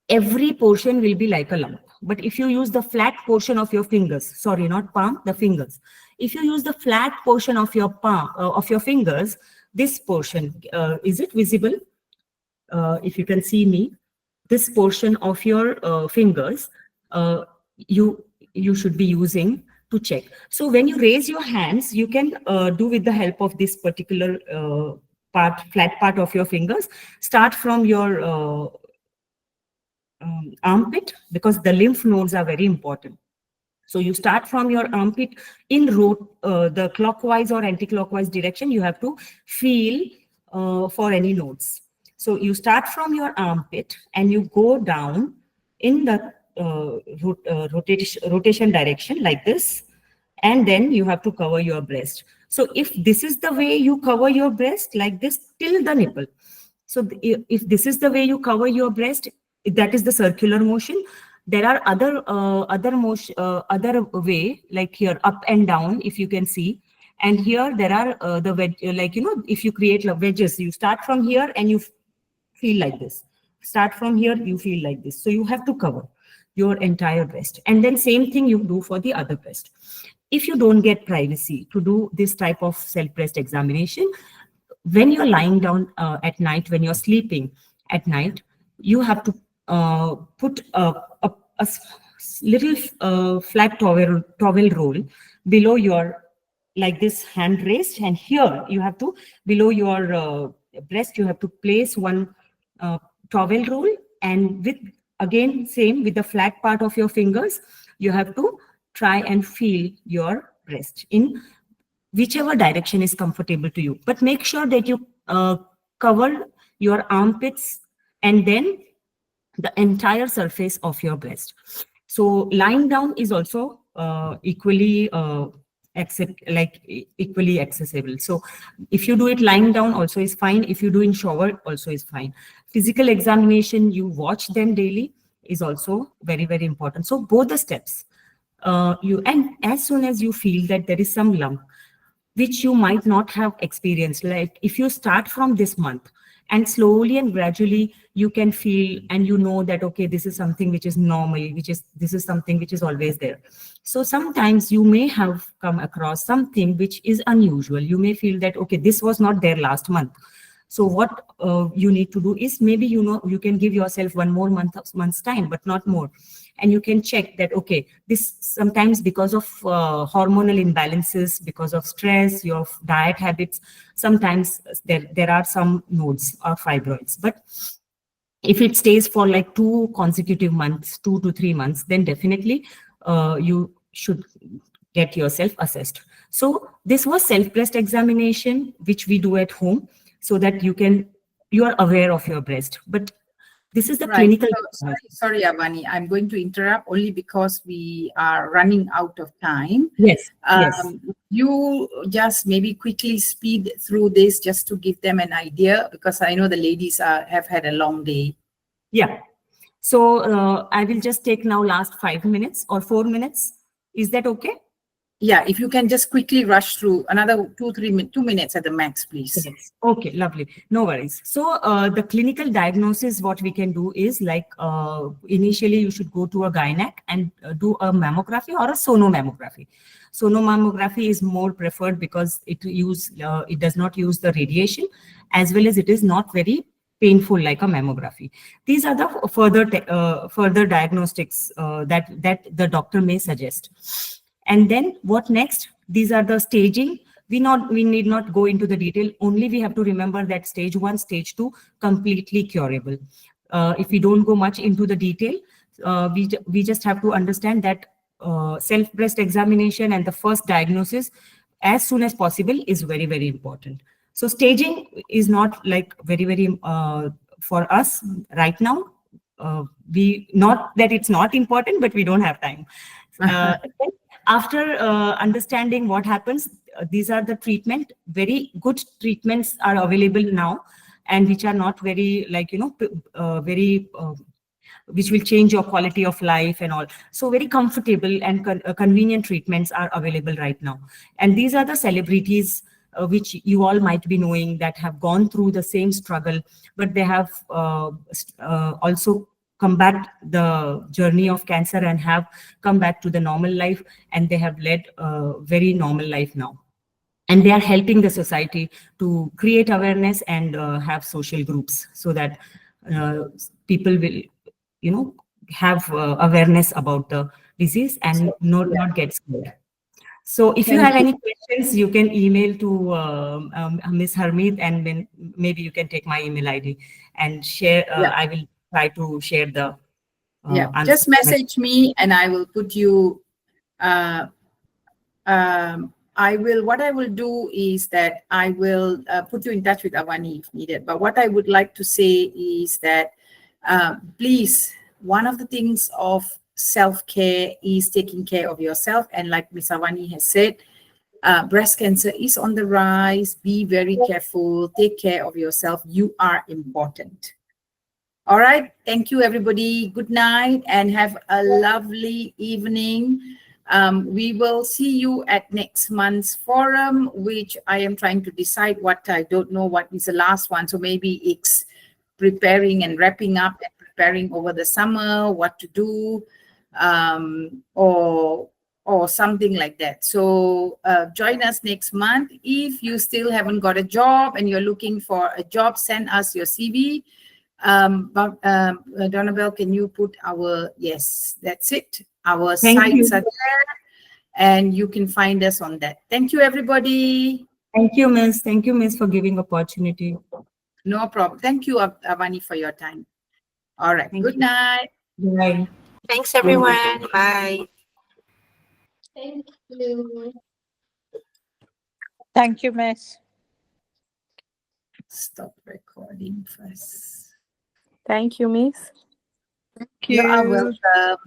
every portion will be like a lump. But if you use the flat portion of your fingers, sorry, not palm, the fingers. If you use the flat portion of your palm, of your fingers, this portion, is it visible? If you can see me, this portion of your fingers, you should be using to check. So when you raise your hands, you can do with the help of this particular flat part of your fingers. Start from your armpit, because the lymph nodes are very important. So you start from your armpit in the clockwise or anti-clockwise direction. You have to feel for any nodes. So you start from your armpit and you go down in the rotation direction like this, and then you have to cover your breast. So if this is the way you cover your breast, like this till the nipple. So if this is the way you cover your breast, that is the circular motion. There are other way, like here up and down, if you can see. And here there are the wedge, like, you know, if you create wedges, you start from here and you feel like this. Start from here, you feel like this. So you have to cover your entire breast. And then same thing you do for the other breast. If you don't get privacy to do this type of self-breast examination, when you're lying down at night, when you're sleeping at night, you have to put a little flat towel roll below your, like this, hand raised, and here you have to, below your breast, you have to place one towel roll, and with, again, same with the flat part of your fingers, you have to try and feel your breast in whichever direction is comfortable to you. But make sure that you cover your armpits and then the entire surface of your breast. So lying down is also equally accessible. So if you do it lying down also is fine. If you do in shower also is fine. Physical examination, you watch them daily, is also very, very important. So both the steps, and as soon as you feel that there is some lump which you might not have experienced, like if you start from this month And slowly and gradually you can feel and you know that, okay, this is something which is normal, this is something which is always there. So sometimes you may have come across something which is unusual. You may feel that, okay, this was not there last month. So what you need to do is, maybe, you can give yourself one more month's time, but not more. And you can check that, okay, this sometimes because of hormonal imbalances, because of stress, your diet habits, sometimes there are some nodes or fibroids. But if it stays for like 2 consecutive months, 2 to 3 months, then definitely you should get yourself assessed. So this was self-breast examination, which we do at home, so that you are aware of your breast. But this is the clinical. So, sorry, Avani, I'm going to interrupt only because we are running out of time. Yes. Yes. You just maybe quickly speed through this just to give them an idea, because I know the ladies have had a long day. Yeah. So I will just take now last 5 minutes or 4 minutes. Is that okay? Yeah, if you can just quickly rush through another 2 minutes at the max, please. Yes. Okay, lovely. No worries. So the clinical diagnosis, what we can do is like initially you should go to a gynec and do a mammography or a sonomammography. Sonomammography is more preferred because it does not use the radiation, as well as it is not very painful like a mammography. These are the further diagnostics that the doctor may suggest. And then what next? These are the staging. We need not go into the detail. Only we have to remember that stage 1, stage 2, completely curable. If we don't go much into the detail, we just have to understand that self-breast examination and the first diagnosis as soon as possible is very, very important. So staging is not like very for us right now. Not that it's not important, but we don't have time. After understanding what happens, these are the treatment. Very good treatments are available now, and which are not very which will change your quality of life and all. So very comfortable and convenient treatments are available right now. And these are the celebrities which you all might be knowing, that have gone through the same struggle, but they have also combat the journey of cancer and have come back to the normal life, and they have led a very normal life now. And they are helping the society to create awareness and have social groups, so that people will, have awareness about the disease and not get scared. So if you have any questions, you can email to Ms. Harmeet, and then maybe you can take my email ID and share. I will try to share the just message me and I will put you what I will do is that I will put you in touch with Avani if needed. But what I would like to say is that please, one of the things of self-care is taking care of yourself. And like Ms. Avani has said, breast cancer is on the rise. Be very careful. Take care of yourself. You are important. All right. Thank you, everybody. Good night and have a lovely evening. We will see you at next month's forum, which I am trying to decide what. I don't know what is the last one. So maybe it's preparing and wrapping up and preparing over the summer, what to do, or something like that. So join us next month. If you still haven't got a job and you're looking for a job, send us your CV. Donabel, can you put yes, that's it. Our sites are there and you can find us on that. Thank you, everybody. Thank you, Miss. Thank you, Miss, for giving opportunity. No problem. Thank you, Avani, for your time. All right. Good night. Bye. Thanks, everyone. Bye. Thank you. Thank you, Miss. Stop recording first. Thank you, Miss. You are welcome.